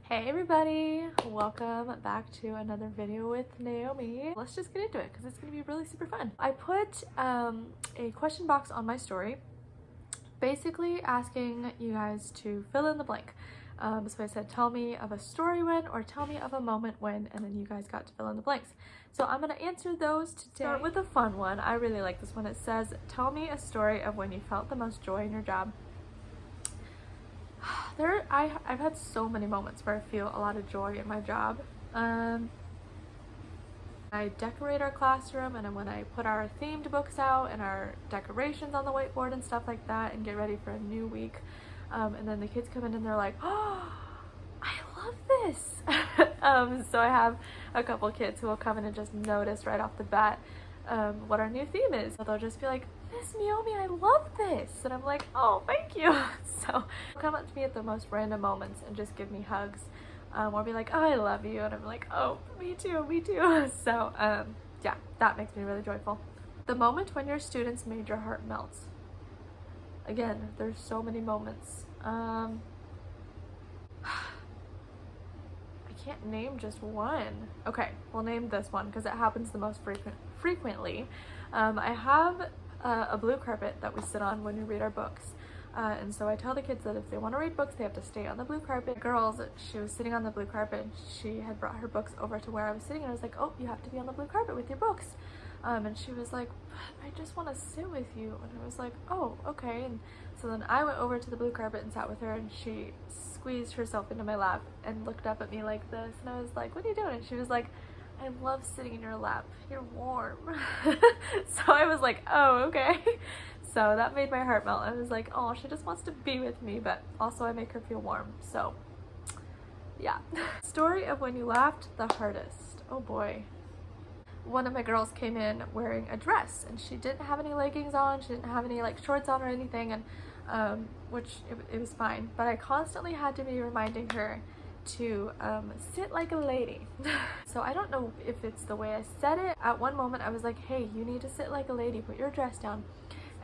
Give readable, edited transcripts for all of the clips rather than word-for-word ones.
Hey everybody, welcome back to another video with Naomi. Let's just get into it because it's going to be really super fun. I put a question box on my story basically asking you guys to fill in the blank. So I said tell me of a story when or tell me of a moment when, and then you guys got to fill in the blanks. So I'm going to answer those today. Start with a fun one. I really like this one. It says tell me a story of when you felt the most joy in your job. I've had so many moments where I feel a lot of joy in my job. I decorate our classroom, and when I put our themed books out and our decorations on the whiteboard and stuff like that and get ready for a new week, and then the kids come in and they're like, oh, I love this. So I have a couple kids who will come in and just notice right off the bat what our new theme is. So they'll just be like, Miss Naomi, I love this. And I'm like, oh, thank you. So they'll come up to me at the most random moments and just give me hugs, or be like, oh, I love you. And I'm like, oh, me too, me too. So yeah, that makes me really joyful. The moment when your students made your heart melt. Again, there's so many moments. I can't name just one. Okay, we'll name this one because it happens the most frequently. I have a blue carpet that we sit on when we read our books. And so I tell the kids that if they want to read books, they have to stay on the blue carpet. Girls, she was sitting on the blue carpet. She had brought her books over to where I was sitting, and I was like, oh, you have to be on the blue carpet with your books. And she was like, but I just want to sit with you. And I was like, oh, okay. And so then I went over to the blue carpet and sat with her, and she squeezed herself into my lap and looked up at me like this. And I was like, what are you doing? And she was like, I love sitting in your lap. You're warm. So I was like, oh, okay. So that made my heart melt. I was like, oh, she just wants to be with me, but also I make her feel warm. So yeah. Story of when you laughed the hardest. Oh boy. One of my girls came in wearing a dress, and she didn't have any leggings on. She didn't have any like shorts on or anything, and which it was fine. But I constantly had to be reminding her to sit like a lady. So I don't know if it's the way I said it. At one moment I was like, hey, you need to sit like a lady, put your dress down.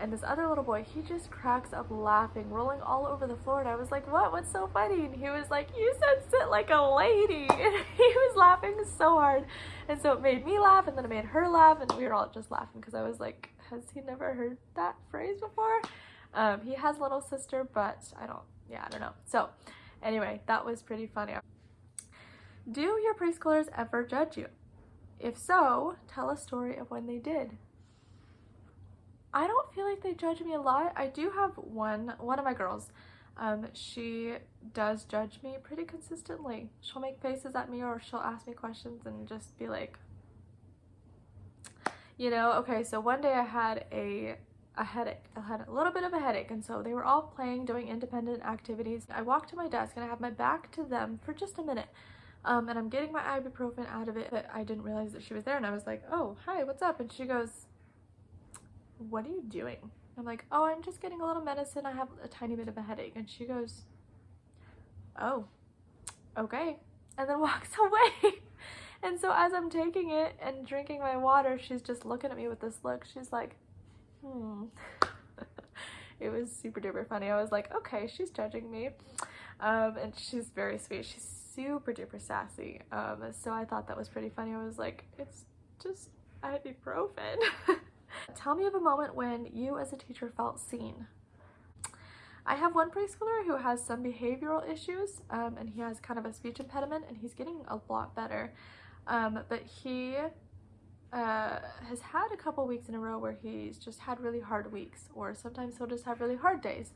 And this other little boy, he just cracks up laughing, rolling all over the floor. And I was like, what's so funny? And he was like, you said sit like a lady. And he was laughing so hard. And so it made me laugh, and then it made her laugh, and we were all just laughing because I was like, has he never heard that phrase before? He has a little sister, but I don't know. So anyway, that was pretty funny. Do your preschoolers ever judge you? If so, tell a story of when they did. I don't feel like they judge me a lot. I do have one of my girls. She does judge me pretty consistently. She'll make faces at me, or she'll ask me questions and just be like, you know, okay, so one day I had a headache. I had a little bit of a headache, and so they were all playing, doing independent activities. I walked to my desk and I had my back to them for just a minute. And I'm getting my ibuprofen out of it, but I didn't realize that she was there, and I was like, oh, hi, what's up? And she goes, what are you doing? I'm like, oh, I'm just getting a little medicine. I have a tiny bit of a headache. And she goes, oh, okay. And then walks away. And so as I'm taking it and drinking my water, she's just looking at me with this look. She's like, It was super duper funny. I was like, okay, she's judging me. And she's very sweet. She's super duper sassy. So I thought that was pretty funny. I was like, it's just ibuprofen. Tell me of a moment when you as a teacher felt seen. I have one preschooler who has some behavioral issues, and he has kind of a speech impediment, and he's getting a lot better. But he has had a couple weeks in a row where he's just had really hard weeks, or sometimes he'll just have really hard days.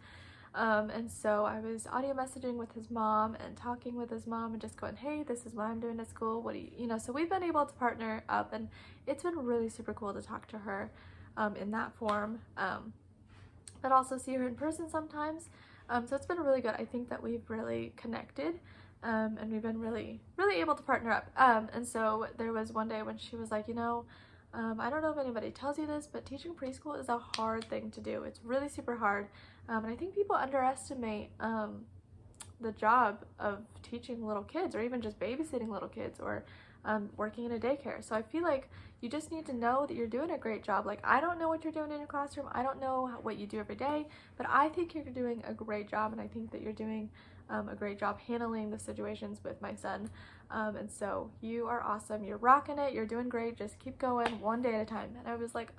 And so I was audio messaging with his mom and talking with his mom and just going, hey, this is what I'm doing at school. What do you know, so we've been able to partner up, and it's been really super cool to talk to her in that form, but also see her in person sometimes. So it's been really good. I think that we've really connected, and we've been really able to partner up. And so there was one day when she was like, you know, I don't know if anybody tells you this, but teaching preschool is a hard thing to do. It's really super hard. And I think people underestimate the job of teaching little kids, or even just babysitting little kids, or working in a daycare. So I feel like you just need to know that you're doing a great job. Like, I don't know what you're doing in your classroom. I don't know what you do every day, but I think you're doing a great job, and I think that you're doing a great job handling the situations with my son. And so you are awesome. You're rocking it. You're doing great. Just keep going one day at a time. And I was like,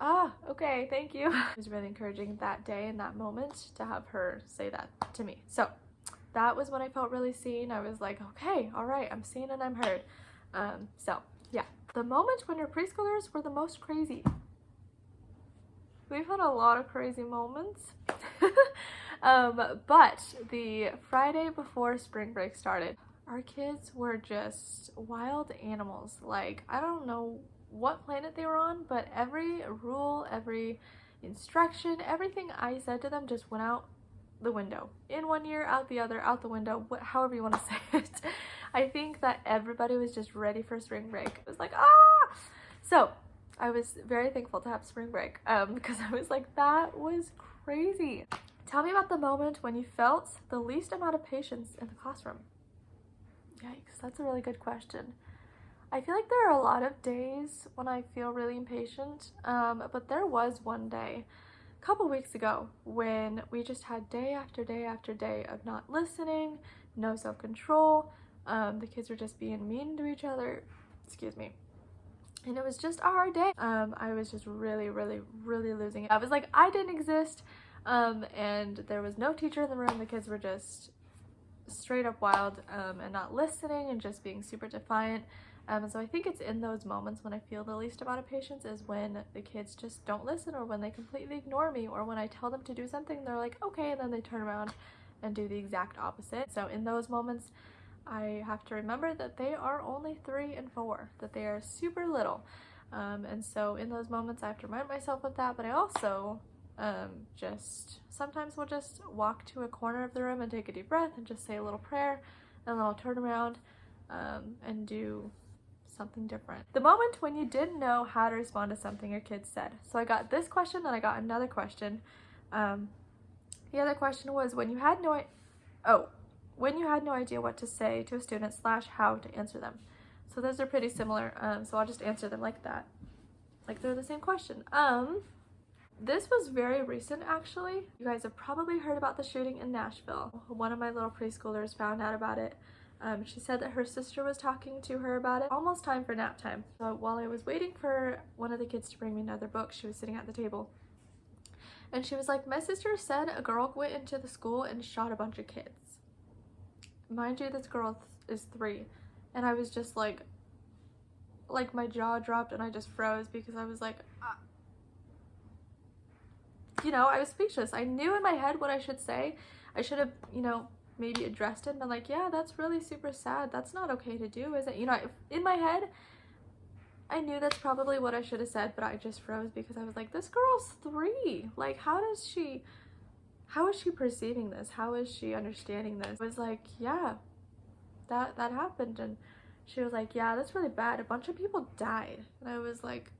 okay, thank you. It was really encouraging that day and that moment to have her say that to me. So that was when I felt really seen. I was like, okay, all right, I'm seen and I'm heard. So yeah, the moment when your preschoolers were the most crazy. We've had a lot of crazy moments. But the Friday before spring break started, our kids were just wild animals. Like, I don't know what planet they were on, but every rule, every instruction, everything I said to them just went out the window. In one ear, out the other, out the window, however you want to say it. I think that everybody was just ready for spring break. It was like, So I was very thankful to have spring break because I was like, that was crazy. Tell me about the moment when you felt the least amount of patience in the classroom. Yikes, that's a really good question. I feel like there are a lot of days when I feel really impatient, but there was one day a couple weeks ago when we just had day after day after day of not listening, no self-control. The kids were just being mean to each other, excuse me. And it was just a hard day. I was just really losing it. I was like, I didn't exist. And there was no teacher in the room. The kids were just straight up wild and not listening and just being super defiant. And so I think it's in those moments when I feel the least amount of patience is when the kids just don't listen, or when they completely ignore me, or when I tell them to do something, they're like, okay, and then they turn around and do the exact opposite. So in those moments, I have to remember that they are only 3 and 4, that they are super little. And so in those moments, I have to remind myself of that, but I also just sometimes will just walk to a corner of the room and take a deep breath and just say a little prayer, and then I'll turn around and do something different. The moment when you didn't know how to respond to something your kids said. So I got this question, then I got another question. The other question was when you had no idea what to say to a student / how to answer them. So those are pretty similar. So I'll just answer them like that, like they're the same question. This was very recent, actually. You guys have probably heard about the shooting in Nashville. One of my little preschoolers found out about it. She said that her sister was talking to her about it. Almost time for nap time. So while I was waiting for one of the kids to bring me another book, she was sitting at the table. And she was like, my sister said a girl went into the school and shot a bunch of kids. Mind you, this girl is 3. And I was just like my jaw dropped and I just froze because I was like, you know, I was speechless. I knew in my head what I should say. I should have, you know, maybe addressed it and been like, yeah, that's really super sad. That's not okay to do, is it? You know, in my head, I knew that's probably what I should have said, but I just froze because I was like, this girl's 3. Like, how is she perceiving this? How is she understanding this? I was like, yeah, that happened. And she was like, yeah, that's really bad. A bunch of people died. And I was like,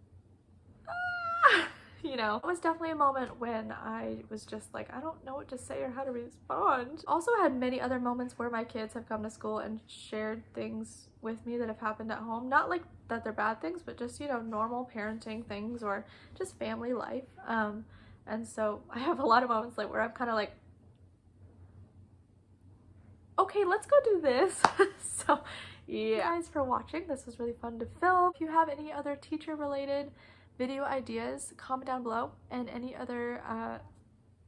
you know, it was definitely a moment when I was just like, I don't know what to say or how to respond. Also had many other moments where my kids have come to school and shared things with me that have happened at home. Not like that they're bad things, but just, you know, normal parenting things or just family life. And so I have a lot of moments like where I'm kind of like, okay, let's go do this. So yeah, guys, for watching. This was really fun to film. If you have any other teacher related video ideas, comment down below, and any other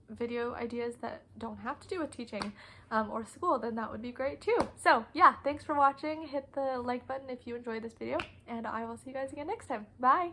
video ideas that don't have to do with teaching or school, then that would be great too. So yeah, thanks for watching. Hit the like button if you enjoyed this video, and I will see you guys again next time. Bye!